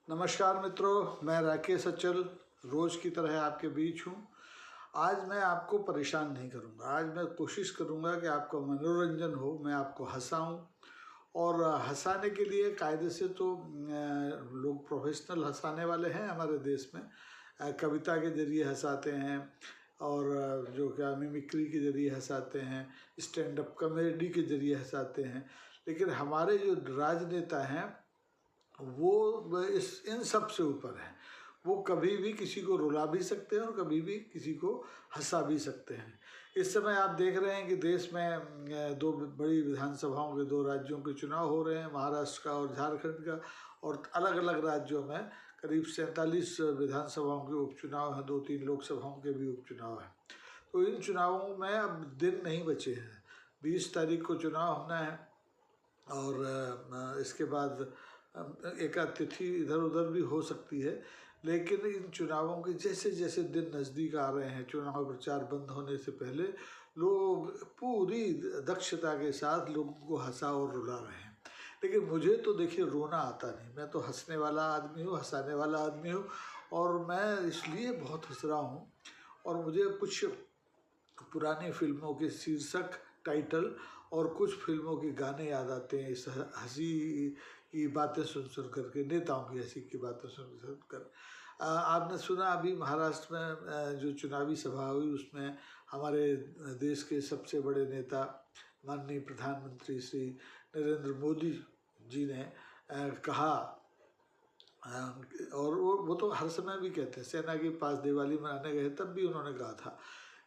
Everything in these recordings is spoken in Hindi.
नमस्कार मित्रों, मैं राकेश अचल रोज़ की तरह आपके बीच हूँ। आज मैं आपको परेशान नहीं करूँगा। आज मैं कोशिश करूँगा कि आपका मनोरंजन हो, मैं आपको हंसाऊँ। और हंसाने के लिए कायदे से तो लोग प्रोफेशनल हंसाने वाले हैं हमारे देश में। कविता के जरिए हंसाते हैं और जो क्या मिमिक्री के जरिए हंसाते हैं, स्टैंड अप कॉमेडी के जरिए हंसाते हैं। लेकिन हमारे जो राजनेता हैं वो इन सब से ऊपर है। वो कभी भी किसी को रुला भी सकते हैं और कभी भी किसी को हंसा भी सकते हैं। इस समय आप देख रहे हैं कि देश में दो बड़ी विधानसभाओं के दो राज्यों के चुनाव हो रहे हैं, महाराष्ट्र का और झारखंड का। और अलग अलग राज्यों में करीब 47 विधानसभाओं के उपचुनाव हैं, 2-3 लोकसभाओं के भी उपचुनाव हैं। तो इन चुनावों में अब दिन नहीं बचे हैं। 20 तारीख को चुनाव होना है और इसके बाद एक आध तिथि इधर उधर भी हो सकती है। लेकिन इन चुनावों के जैसे जैसे दिन नज़दीक आ रहे हैं, चुनाव प्रचार बंद होने से पहले लोग पूरी दक्षता के साथ लोगों को हंसा और रुला रहे हैं। लेकिन मुझे तो देखिए रोना आता नहीं, मैं तो हंसने वाला आदमी हूँ, हंसाने वाला आदमी हूँ। और मैं इसलिए बहुत हंस रहा हूँ और मुझे कुछ पुरानी फिल्मों के शीर्षक, टाइटल और कुछ फिल्मों के गाने याद आते हैं इस हंसी की बातें सुन सुन करके, नेताओं की हंसी की बातें सुन सुन कर। आपने सुना अभी महाराष्ट्र में जो चुनावी सभा हुई उसमें हमारे देश के सबसे बड़े नेता माननीय प्रधानमंत्री श्री नरेंद्र मोदी जी ने कहा, और वो तो हर समय भी कहते हैं, सेना के पास दिवाली मनाने गए तब भी उन्होंने कहा था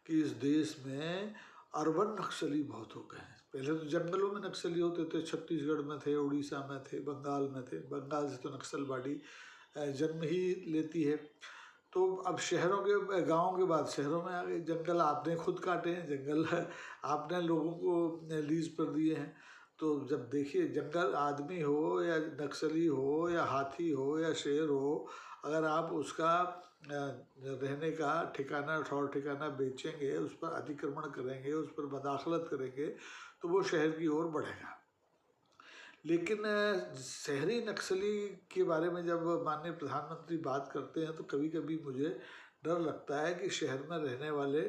कि इस देश में अर्बन नक्सली बहुत हो गए हैं। पहले तो जंगलों में नक्सली होते थे, छत्तीसगढ़ में थे, उड़ीसा में थे, बंगाल में थे। बंगाल से तो नक्सलवादी जन्म ही लेती है। तो अब शहरों के, गाँव के बाद शहरों में आ गए। जंगल आपने खुद काटे हैं, जंगल आपने लोगों को लीज पर दिए हैं। तो जब देखिए, जंगल आदमी हो या नक्सली हो या हाथी हो या शेर हो, अगर आप उसका रहने का ठिकाना, ठौर ठिकाना बेचेंगे, उस पर अतिक्रमण करेंगे, उस पर मदाखलत करेंगे, तो वो शहर की ओर बढ़ेगा। लेकिन शहरी नक्सली के बारे में जब माननीय प्रधानमंत्री बात करते हैं तो कभी कभी मुझे डर लगता है कि शहर में रहने वाले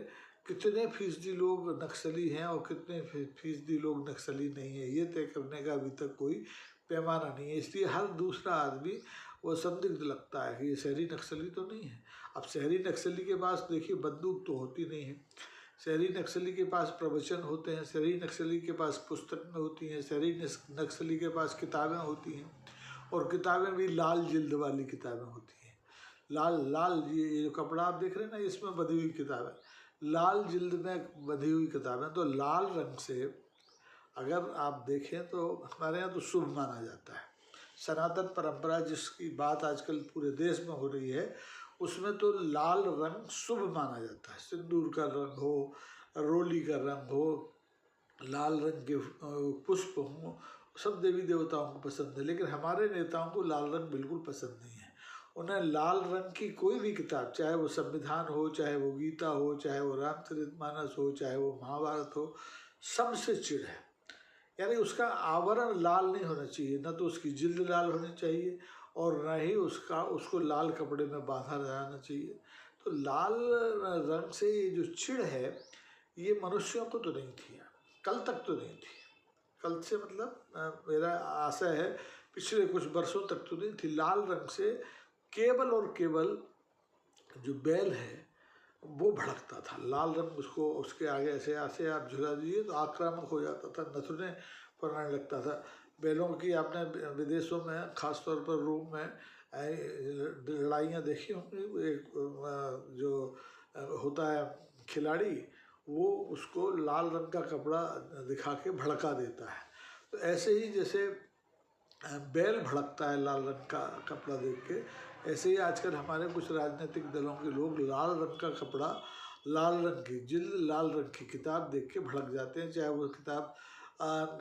कितने फीसदी लोग नक्सली हैं और कितने फीसदी लोग नक्सली नहीं है, ये तय करने का अभी तक कोई पैमाना नहीं है। इसलिए हर दूसरा आदमी वो संदिग्ध लगता है कि ये शहरी नक्सली तो नहीं है। अब शहरी नक्सली के पास देखिए बंदूक तो होती नहीं है, शहरी नक्सली के पास प्रवचन होते हैं, शहरी नक्सली के पास पुस्तकें होती हैं, शहरी नक्सली के पास किताबें होती हैं, और किताबें भी लाल जिल्द वाली किताबें होती हैं। लाल लाल ये जो कपड़ा आप देख रहे हैं ना, इसमें बंधी हुई किताबें, लाल जिल्द में बंधी हुई किताबें। तो लाल रंग से अगर आप देखें तो हमारे यहाँ तो शुभ माना जाता है। सनातन परंपरा जिसकी बात आजकल पूरे देश में हो रही है, उसमें तो लाल रंग शुभ माना जाता है। सिंदूर का रंग हो, रोली का रंग हो, लाल रंग के पुष्प हों, सब देवी देवताओं को पसंद है। लेकिन हमारे नेताओं को लाल रंग बिल्कुल पसंद नहीं है। उन्हें लाल रंग की कोई भी किताब, चाहे वो संविधान हो, चाहे वो गीता हो, चाहे वो रामचरितमानस हो, चाहे वो महाभारत हो, सबसे चिढ़ है। यानी उसका आवरण लाल नहीं होना चाहिए, न तो उसकी जिल्द लाल होनी चाहिए और न ही उसको लाल कपड़े में बांधा जाना चाहिए। तो लाल रंग से ये जो चिढ़ है, ये मनुष्यों को तो नहीं थी, कल तक तो नहीं थी। कल से मतलब मेरा आशा है पिछले कुछ वर्षों तक तो नहीं थी। लाल रंग से केवल और केवल जो बैल है वो भड़कता था। लाल रंग उसको, उसके आगे ऐसे ऐसे आप झुला दीजिए तो आक्रामक हो जाता था, नथुने फरने लगता था। बैलों की आपने विदेशों में, खासतौर पर रोम में लड़ाइयाँ देखी होंगी। एक जो होता है खिलाड़ी, वो उसको लाल रंग का कपड़ा दिखा के भड़का देता है। तो ऐसे ही जैसे बैल भड़कता है लाल रंग का कपड़ा देख के, ऐसे ही आजकल हमारे कुछ राजनीतिक दलों के लोग लाल रंग का कपड़ा, लाल रंग की जिल्द, लाल रंग की किताब देख के भड़क जाते हैं। चाहे वो किताब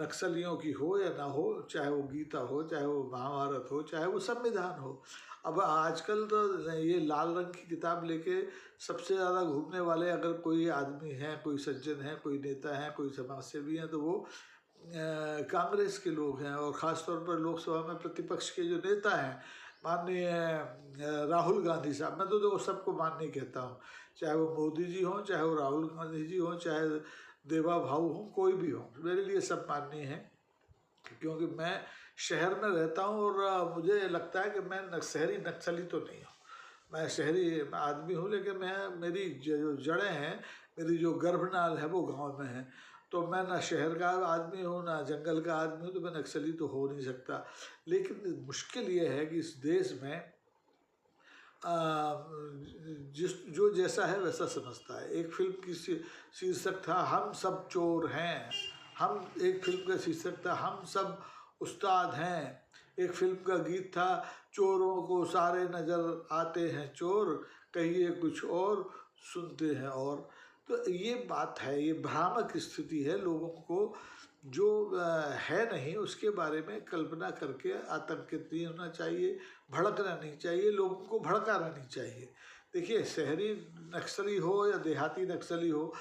नक्सलियों की हो या ना हो, चाहे वो गीता हो, चाहे वो महाभारत हो, चाहे वो संविधान हो। अब आजकल तो ये लाल रंग की किताब लेके सबसे ज़्यादा घूमने वाले अगर कोई आदमी हैं, कोई सज्जन हैं, कोई नेता हैं, कोई समाजसेवी हैं, तो वो कांग्रेस के लोग हैं। और ख़ास तौर पर लोकसभा में प्रतिपक्ष के जो नेता हैं, माननीय राहुल गांधी साहब, मैं तो देखो सबको माननीय कहता हूँ, चाहे वो मोदी जी हों, चाहे वो राहुल गांधी जी हों, चाहे देवा भाऊ हों, कोई भी हो, मेरे लिए सब माननीय हैं। क्योंकि मैं शहर में रहता हूँ और मुझे लगता है कि मैं शहरी नक्सली तो नहीं हूँ। मैं शहरी आदमी हूँ, लेकिन मेरी जो जड़ें हैं, मेरी जो गर्भनाल है वो गांव में है। तो मैं ना शहर का आदमी हूँ ना जंगल का आदमी हूँ, तो मैं नक्सली तो हो नहीं सकता। लेकिन मुश्किल ये है कि इस देश में जो जैसा है वैसा समझता है। एक फिल्म की शीर्षक था हम सब चोर हैं, एक फिल्म का शीर्षक था हम सब उस्ताद हैं, एक फिल्म का गीत था चोरों को सारे नज़र आते हैं चोर, कहिए कुछ और सुनते हैं और। तो ये बात है, ये भ्रामक स्थिति है। लोगों को जो है नहीं उसके बारे में कल्पना करके आतंकित नहीं होना चाहिए, भड़कना नहीं चाहिए, लोगों को भड़काना नहीं चाहिए। देखिए, शहरी नक्सली हो या देहाती नक्सली हो,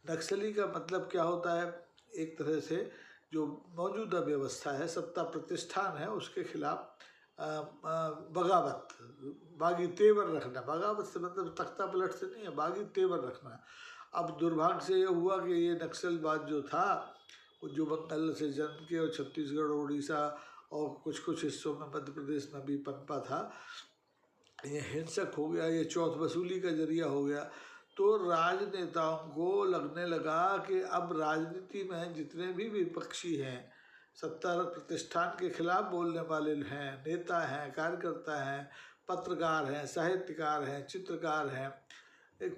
नक्सली का मतलब क्या होता है? एक तरह से जो मौजूदा व्यवस्था है, सत्ता प्रतिष्ठान है, उसके खिलाफ बगावत, बागी तेवर रखना। बगावत से मतलब तख्ता पलट से नहीं है, बागी तेवर रखना। अब दुर्भाग्य से ये हुआ कि ये नक्सलवाद जो था वो जो बंगाल से जन्म के और छत्तीसगढ़, उड़ीसा और कुछ हिस्सों में मध्य प्रदेश में भी पनपा था, ये हिंसक हो गया, ये चौथ वसूली का जरिया हो गया। तो राजनेताओं को लगने लगा कि अब राजनीति में जितने भी विपक्षी हैं, सत्ता प्रतिष्ठान के खिलाफ बोलने वाले हैं, नेता हैं, कार्यकर्ता हैं, पत्रकार हैं, साहित्यकार हैं, चित्रकार हैं,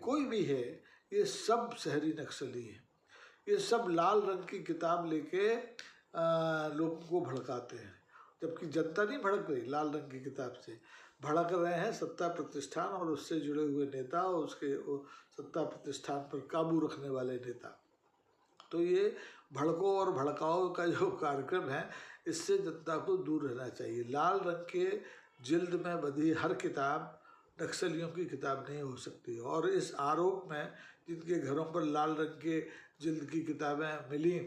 कोई भी है, ये सब शहरी नक्सली है। ये सब लाल रंग की किताब लेके लोगों को भड़काते हैं, जबकि जनता नहीं भड़क रही। लाल रंग की किताब से भड़क रहे हैं सत्ता प्रतिष्ठान और उससे जुड़े हुए नेता और उसके सत्ता प्रतिष्ठान पर काबू रखने वाले नेता। तो ये भड़को और भड़काओ का जो कार्यक्रम है, इससे जनता को दूर रहना चाहिए। लाल रंग के जिल्द में बंधी हर किताब नक्सलियों की किताब नहीं हो सकती। और इस आरोप में जिनके घरों पर लाल रंग के जिल्द की किताबें मिली,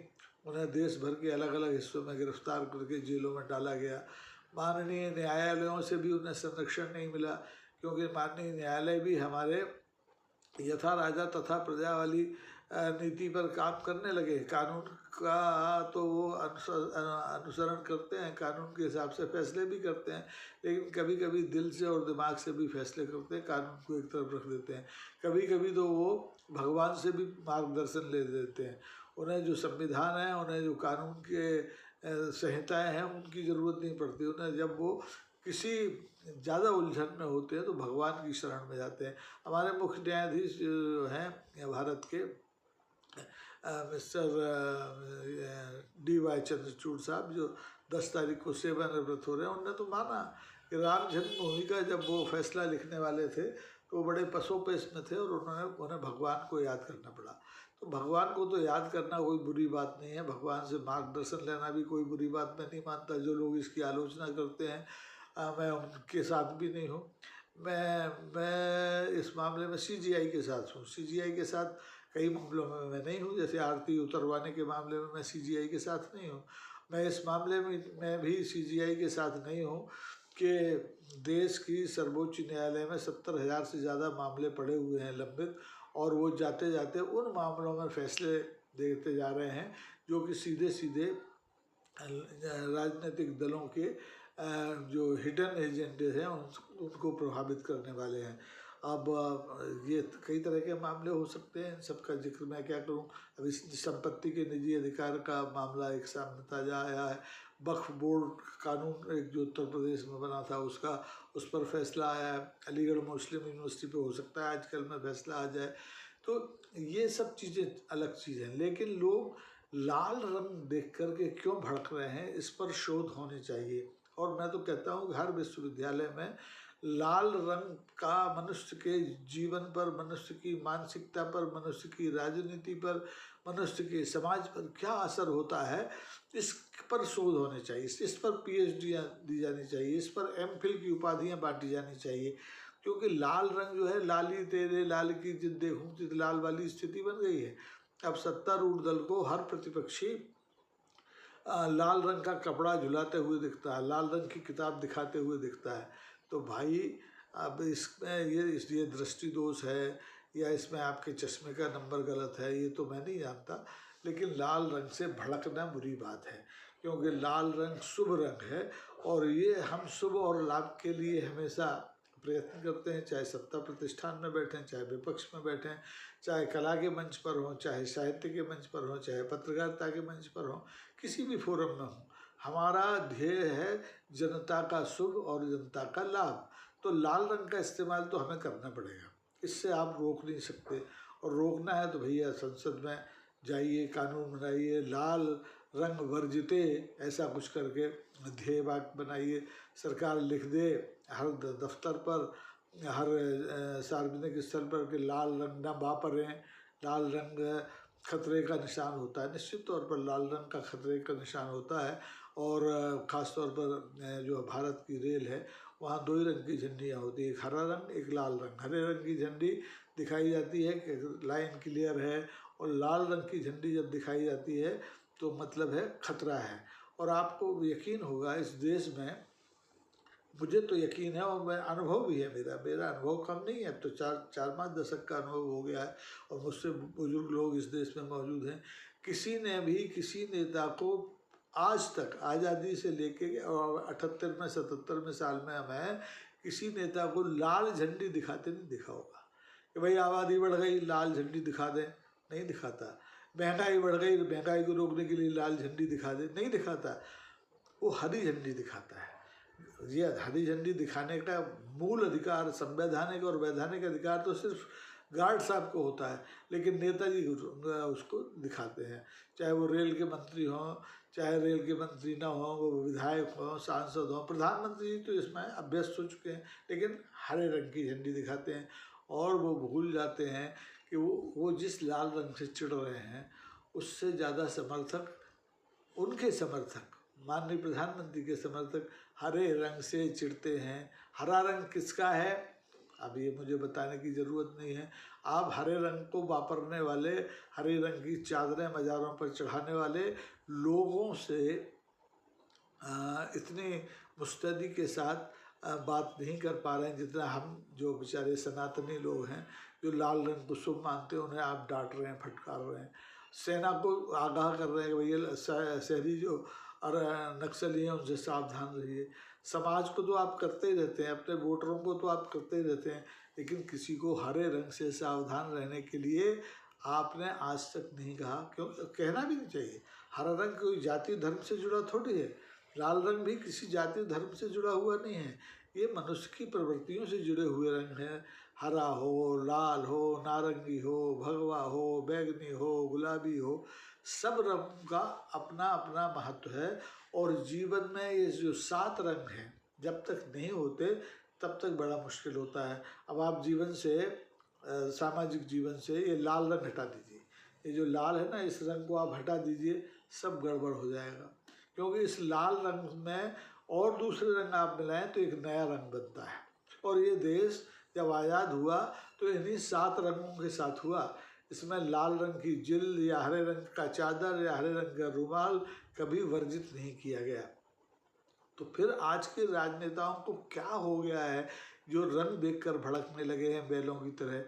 उन्हें देश भर के अलग अलग हिस्सों में गिरफ्तार करके जेलों में डाला गया। माननीय न्यायालयों से भी उन्हें संरक्षण नहीं मिला, क्योंकि माननीय न्यायालय भी हमारे यथा राजा तथा प्रजा वाली नीति पर काम करने लगे। कानून का तो वो अनुसरण करते हैं, कानून के हिसाब से फैसले भी करते हैं, लेकिन कभी कभी दिल से और दिमाग से भी फैसले करते हैं, कानून को एक तरफ रख देते हैं। कभी कभी तो वो भगवान से भी मार्गदर्शन ले लेते हैं। उन्हें जो संविधान है, उन्हें जो कानून के संहिताएँ हैं, उनकी ज़रूरत नहीं पड़ती उन्हें। जब वो किसी ज़्यादा उलझन में होते हैं तो भगवान की शरण में जाते हैं। हमारे मुख्य न्यायाधीश जो हैं भारत के, मिस्टर DY चंद्रचूड़ साहब, जो 10 तारीख को सेवानिवृत्त हो रहे हैं, उनने तो माना कि राम जन्मभूमि का जब वो फैसला लिखने वाले थे तो बड़े पसोपेश में थे और उन्हें भगवान को याद करना पड़ा। तो भगवान को तो याद करना कोई बुरी बात नहीं है, भगवान से मार्गदर्शन लेना भी कोई बुरी बात मैं नहीं मानता। जो लोग इसकी आलोचना करते हैं, मैं उनके साथ भी नहीं हूँ। मैं इस मामले में CGI के साथ हूँ। CGI के साथ कई मामलों में मैं नहीं हूँ, जैसे आरती उतरवाने के मामले में मैं CGI के साथ नहीं हूँ। मैं इस मामले में मैं भी CGI के साथ नहीं हूँ कि देश की सर्वोच्च न्यायालय में 70,000 से ज़्यादा मामले पड़े हुए हैं लंबित, और वो जाते जाते उन मामलों में फैसले देते जा रहे हैं जो कि सीधे सीधे राजनीतिक दलों के जो हिडन एजेंडे हैं उनको प्रभावित करने वाले हैं। अब ये कई तरह के मामले हो सकते हैं, सबका जिक्र मैं क्या करूं। अभी संपत्ति के निजी अधिकार का मामला एक सामने ताज़ा आया है। वक्फ बोर्ड कानून एक जो उत्तर प्रदेश में बना था उसका, उस पर फैसला आया है। अलीगढ़ मुस्लिम यूनिवर्सिटी पे हो सकता है आजकल में फैसला आ जाए। तो ये सब चीज़ें अलग चीज़ हैं, लेकिन लोग लाल रंग देख कर के क्यों भड़क रहे हैं, इस पर शोध होनी चाहिए। और मैं तो कहता हूँ कि हर विश्वविद्यालय में लाल रंग का मनुष्य के जीवन पर, मनुष्य की मानसिकता पर, मनुष्य की राजनीति पर, मनुष्य के समाज पर क्या असर होता है, इस पर शोध होने चाहिए। इस पर PhD दी जानी चाहिए, इस पर MPhil की उपाधियाँ बांटी जानी चाहिए। क्योंकि लाल रंग जो है, लाली तेरे लाल की जिद देखूं जिद लाल वाली स्थिति बन गई है। अब सत्तारूढ़ दल को हर प्रतिपक्षी लाल रंग का कपड़ा झुलाते हुए दिखता है, लाल रंग की किताब दिखाते हुए दिखता है। तो भाई अब इसमें ये दृष्टि दोष है या इसमें आपके चश्मे का नंबर गलत है, ये तो मैं नहीं जानता, लेकिन लाल रंग से भड़कना बुरी बात है, क्योंकि लाल रंग शुभ रंग है और ये हम शुभ और लाभ के लिए हमेशा प्रयत्न करते हैं, चाहे सत्ता प्रतिष्ठान में बैठें, चाहे विपक्ष में बैठें, चाहे कला के मंच पर हों, चाहे साहित्य के मंच पर हों, चाहे पत्रकारिता के मंच पर हों, किसी भी फोरम में हों, हमारा ध्येय है जनता का शुभ और जनता का लाभ। तो लाल रंग का इस्तेमाल तो हमें करना पड़ेगा, इससे आप रोक नहीं सकते। और रोकना है तो भैया संसद में जाइए, कानून बनाइए, लाल रंग वर्जिते ऐसा कुछ करके ध्येय वाक्य बनाइए, सरकार लिख दे हर दफ्तर पर, हर सार्वजनिक स्थल पर कि लाल रंग न वापरें, लाल रंग खतरे का निशान होता है। निश्चित तौर पर लाल रंग का खतरे का निशान होता है, और ख़ास तौर पर जो भारत की रेल है वहाँ 2 ही रंग की झंडियाँ होती है, एक हरा रंग, एक लाल रंग। हरे रंग की झंडी दिखाई जाती है कि लाइन क्लियर है, और लाल रंग की झंडी जब दिखाई जाती है तो मतलब है खतरा है। और आपको यकीन होगा इस देश में, मुझे तो यकीन है और मैं अनुभव भी है, मेरा अनुभव कम नहीं है, अब तो 4-5 दशक का अनुभव हो गया है और मुझसे बुजुर्ग लोग इस देश में मौजूद हैं। किसी ने भी किसी नेता को आज तक, आज़ादी से लेके और 78 में 77 में साल में हमें किसी नेता को लाल झंडी दिखाते नहीं देखा होगा कि भाई आबादी बढ़ गई लाल झंडी दिखा दें, नहीं दिखाता। महंगाई बढ़ गई, महंगाई को रोकने के लिए लाल झंडी दिखा दें, नहीं दिखाता। वो हरी झंडी दिखाता है। ये हरी झंडी दिखाने का मूल अधिकार, संवैधानिक और वैधानिक अधिकार तो सिर्फ गार्ड साहब को होता है, लेकिन नेताजी उसको दिखाते हैं, चाहे वो रेल के मंत्री हों, चाहे रेल के मंत्री ना हों, वो विधायक हों, सांसद हों, प्रधानमंत्री तो इसमें अभ्यस्त हो चुके हैं, लेकिन हरे रंग की झंडी दिखाते हैं। और वो भूल जाते हैं कि वो जिस लाल रंग से चिढ़ रहे हैं उससे ज़्यादा समर्थक, उनके समर्थक, माननीय प्रधानमंत्री के समर्थक हरे रंग से चिढ़ते हैं। हरा रंग किसका है अब ये मुझे बताने की ज़रूरत नहीं है। आप हरे रंग को वापरने वाले, हरे रंग की चादरें मज़ारों पर चढ़ाने वाले लोगों से इतनी मुस्तैदी के साथ बात नहीं कर पा रहे हैं जितना हम जो बेचारे सनातनी लोग हैं, जो लाल रंग को शुभ मानते हैं, उन्हें आप डांट रहे हैं, फटकार रहे हैं। सेना को आगाह कर रहे हैं कि भैया शहरी जो और नक्सली हैं उनसे सावधान रहिए। समाज को तो आप करते ही रहते हैं, अपने वोटरों को तो आप करते ही रहते हैं, लेकिन किसी को हरे रंग से सावधान रहने के लिए आपने आज तक नहीं कहा। क्यों कहना भी नहीं चाहिए। हरा रंग कोई जाति धर्म से जुड़ा थोड़ी है, लाल रंग भी किसी जाति धर्म से जुड़ा हुआ नहीं है, ये मनुष्य की प्रवृत्तियों से जुड़े हुए रंग हैं। हरा हो, लाल हो, नारंगी हो, भगवा हो, बैगनी हो, गुलाबी हो, सब रंग का अपना अपना महत्व है। और जीवन में ये जो 7 रंग हैं जब तक नहीं होते तब तक बड़ा मुश्किल होता है। अब आप जीवन से सामाजिक जीवन से ये लाल रंग हटा दीजिए, ये जो लाल है ना, इस रंग को आप हटा दीजिए, सब गड़बड़ हो जाएगा। क्योंकि इस लाल रंग में और दूसरे रंग आप मिलाएं तो एक नया रंग बनता है। और ये देश जब आज़ाद हुआ तो इन्हीं 7 रंगों के साथ हुआ। इसमें लाल रंग की जिल्द या हरे रंग का चादर या हरे रंग का रुमाल कभी वर्जित नहीं किया गया। तो फिर आज के राजनेताओं को क्या हो गया है जो रंग देखकर भड़कने लगे हैं बैलों की तरह?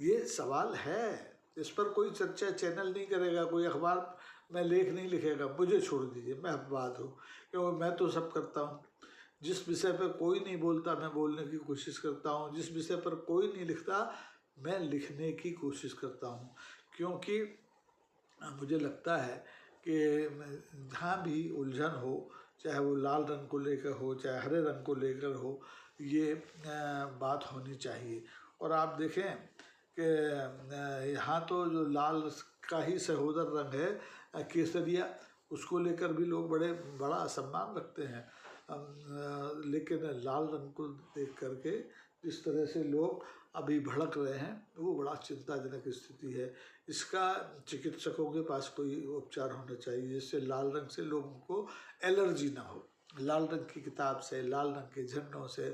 ये सवाल है, इस पर कोई चर्चा चैनल नहीं करेगा, कोई अखबार में लेख नहीं लिखेगा। मुझे छोड़ दीजिए, मैं अपवाद हूँ, क्योंकि मैं तो सब करता हूँ। जिस विषय पर कोई नहीं बोलता मैं बोलने की कोशिश करता हूँ, जिस विषय पर कोई नहीं लिखता मैं लिखने की कोशिश करता हूँ। क्योंकि मुझे लगता है कि जहाँ भी उलझन हो, चाहे वो लाल रंग को लेकर हो, चाहे हरे रंग को लेकर हो, ये बात होनी चाहिए। और आप देखें कि यहाँ तो जो लाल का ही सहोदर रंग है केसरिया, उसको लेकर भी लोग बड़ा असम्मान रखते हैं। लेकिन लाल रंग को देख करके जिस तरह से लोग अभी भड़क रहे हैं वो बड़ा चिंताजनक स्थिति है। इसका चिकित्सकों के पास कोई उपचार होना चाहिए जिससे लाल रंग से लोगों को एलर्जी ना हो। लाल रंग की किताब से, लाल रंग के झंडों से,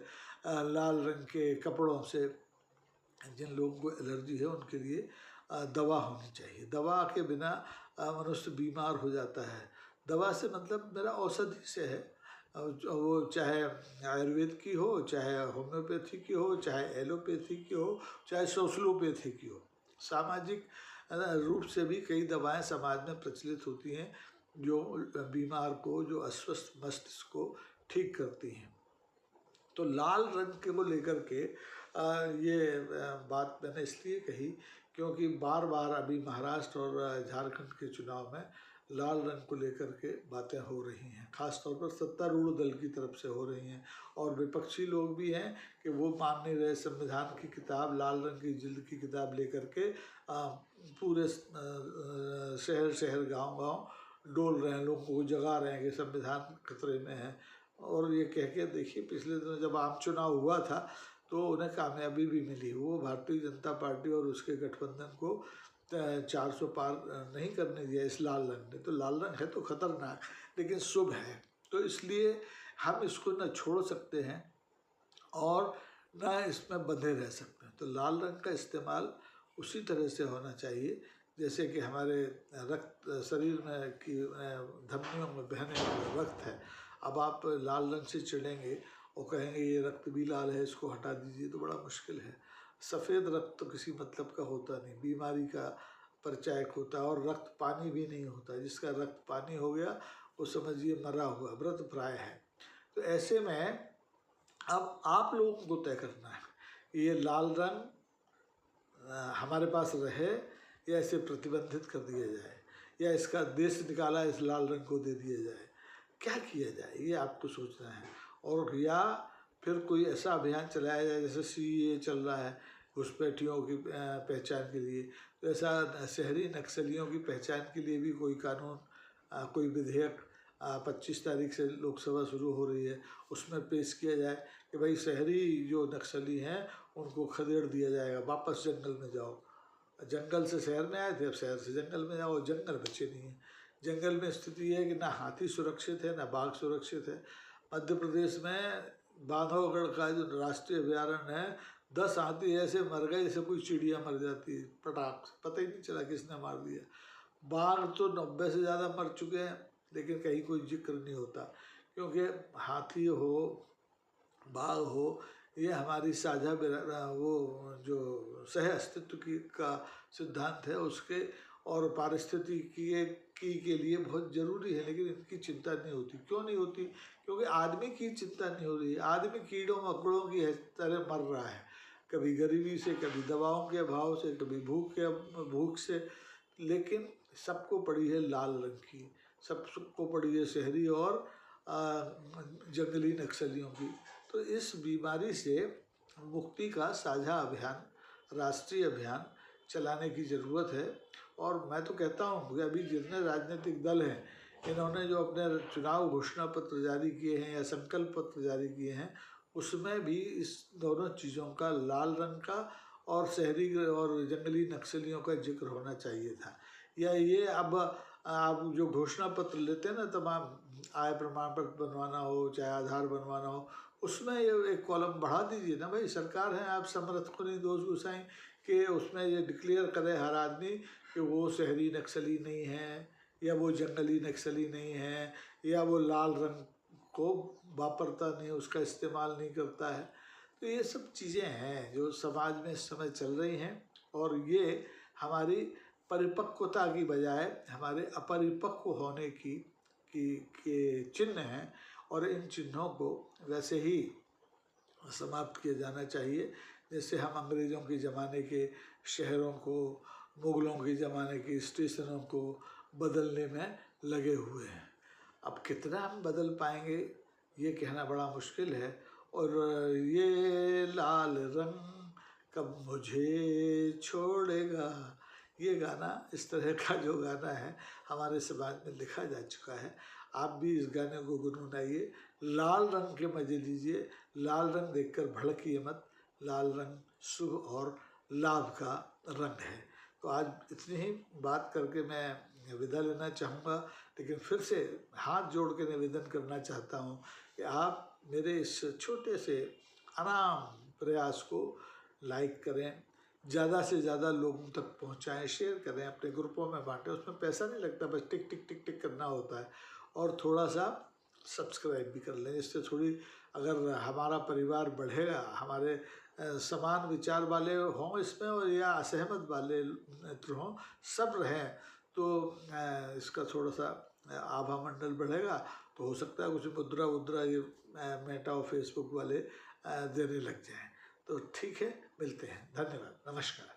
लाल रंग के कपड़ों से जिन लोगों को एलर्जी है उनके लिए दवा होनी चाहिए। दवा के बिना मनुष्य बीमार हो जाता है। दवा से मतलब मेरा औषधि से है। वो चाहे आयुर्वेद की हो, चाहे होम्योपैथी की हो, चाहे एलोपैथी की हो, चाहे सोशलोपैथी की हो। सामाजिक रूप से भी कई दवाएं समाज में प्रचलित होती हैं जो बीमार को, जो अस्वस्थ मस्तिष्क को ठीक करती हैं। तो लाल रंग के को लेकर के ये बात मैंने इसलिए कही क्योंकि बार बार अभी महाराष्ट्र और झारखंड के चुनाव में लाल रंग को लेकर के बातें हो रही हैं, खासतौर पर सत्तारूढ़ दल की तरफ से हो रही हैं। और विपक्षी लोग भी हैं कि वो मान नहीं रहे, संविधान की किताब, लाल रंग की जिल्द की किताब लेकर के पूरे शहर शहर गांव गांव डोल रहे हैं, लोगों को जगा रहे हैं कि संविधान खतरे में है। और ये कह के देखिए, पिछले दिनों जब आम चुनाव हुआ था तो उन्हें कामयाबी भी मिली। वो भारतीय जनता पार्टी और उसके गठबंधन को 400 पार नहीं करने दिया इस लाल रंग ने। तो लाल रंग है तो खतरनाक, लेकिन शुभ है, तो इसलिए हम इसको न छोड़ सकते हैं और न इसमें बंधे रह सकते हैं। तो लाल रंग का इस्तेमाल उसी तरह से होना चाहिए जैसे कि हमारे रक्त, शरीर में की धमनियों में बहने वाला रक्त है। अब आप लाल रंग से चिढ़ेंगे और कहेंगे ये रक्त भी लाल है, इसको हटा दीजिए, तो बड़ा मुश्किल है। सफ़ेद रक्त तो किसी मतलब का होता नहीं, बीमारी का परिचायक होता है। और रक्त पानी भी नहीं होता, जिसका रक्त पानी हो गया वो समझिए मरा हुआ, मृत प्राय है। तो ऐसे में अब आप लोगों को तय करना है ये लाल रंग हमारे पास रहे या इसे प्रतिबंधित कर दिया जाए, या इसका देश निकाला इस लाल रंग को दे दिया जाए, क्या किया जाए, ये आपको सोचना है। और या फिर कोई ऐसा अभियान चलाया जाए जैसे CAA चल रहा है घुसपैठियों की पहचान के लिए, तो ऐसा शहरी नक्सलियों की पहचान के लिए भी कोई कानून, कोई विधेयक 25 तारीख से लोकसभा शुरू हो रही है, उसमें पेश किया जाए कि भाई शहरी जो नक्सली हैं उनको खदेड़ दिया जाएगा, वापस जंगल में जाओ। जंगल से शहर में आए थे, अब शहर से जंगल में जाओ, जंगल बचे नहीं हैं। जंगल में स्थिति है कि ना हाथी सुरक्षित है, ना बाघ सुरक्षित है। मध्य प्रदेश में बांधवगढ़ का जो राष्ट्रीय अभयारण्य है, 10 हाथी ऐसे मर गए जैसे कोई चिड़िया मर जाती है, पटाख, पता ही नहीं चला किसने मार दिया। बाघ तो 90 से ज़्यादा मर चुके हैं, लेकिन कहीं कोई जिक्र नहीं होता, क्योंकि हाथी हो, बाघ हो, ये हमारी साझा वो जो सह अस्तित्व की का सिद्धांत है उसके और पारिस्थितिकी के लिए बहुत ज़रूरी है, लेकिन इनकी चिंता नहीं होती। क्यों नहीं होती? क्योंकि आदमी की चिंता नहीं हो रही है। आदमी कीड़ों मकोड़ों की तरह मर रहा है, कभी गरीबी से, कभी दवाओं के अभाव से, कभी भूख से, लेकिन सबको पड़ी है लाल रंग की, सबको पड़ी है शहरी और जंगली नक्सलियों की। तो इस बीमारी से मुक्ति का साझा अभियान, राष्ट्रीय अभियान चलाने की ज़रूरत है। और मैं तो कहता हूँ कि अभी जितने राजनीतिक दल हैं, इन्होंने जो अपने चुनाव घोषणा पत्र जारी किए हैं या संकल्प पत्र जारी किए हैं, उसमें भी इस दोनों चीज़ों का, लाल रंग का और शहरी और जंगली नक्सलियों का जिक्र होना चाहिए था। या ये अब आप जो घोषणा पत्र लेते हैं ना, तमाम आय प्रमाण पत्र बनवाना हो, चाहे आधार बनवाना हो, उसमें ये एक कॉलम बढ़ा दीजिए ना भाई, सरकार है, आप समर्थ को नहीं दोष घुसाएं कि उसमें ये डिक्लेयर करे हर आदमी कि वो शहरी नक्सली नहीं है, या वो जंगली नक्सली नहीं है, या वो लाल रंग को वापरता नहीं, उसका इस्तेमाल नहीं करता है। तो ये सब चीज़ें हैं जो समाज में इस समय चल रही हैं, और ये हमारी परिपक्वता की बजाय हमारे अपरिपक्व होने की के चिन्ह हैं। और इन चिन्हों को वैसे ही समाप्त किया जाना चाहिए जैसे हम अंग्रेज़ों के ज़माने के शहरों को, मुग़लों के ज़माने के स्टेशनों को बदलने में लगे हुए हैं। अब कितना हम बदल पाएंगे ये कहना बड़ा मुश्किल है। और ये लाल रंग कब मुझे छोड़ेगा, ये गाना, इस तरह का जो गाना है हमारे समाज में लिखा जा चुका है। आप भी इस गाने को गुनगुनाइए, लाल रंग के मज़े लीजिए। लाल रंग देखकर भड़किए मत, लाल रंग शुभ और लाभ का रंग है। तो आज इतनी ही बात करके मैं विदा लेना चाहूँगा, लेकिन फिर से हाथ जोड़ के निवेदन करना चाहता हूँ कि आप मेरे इस छोटे से आराम प्रयास को लाइक करें, ज़्यादा से ज़्यादा लोगों तक पहुँचाएं, शेयर करें, अपने ग्रुपों में बांटें। उसमें पैसा नहीं लगता, बस टिक टिक टिक टिक करना होता है। और थोड़ा सा सब्सक्राइब भी कर लें, इससे थोड़ी अगर हमारा परिवार बढ़ेगा, हमारे समान विचार वाले हों इसमें और या असहमत वाले मित्र हों, सब रहें, तो इसका थोड़ा सा आभा मंडल बढ़ेगा। तो हो सकता है कुछ मुद्रा ये मेटा और फेसबुक वाले देने लग जाएं। तो ठीक है, मिलते हैं, धन्यवाद, नमस्कार।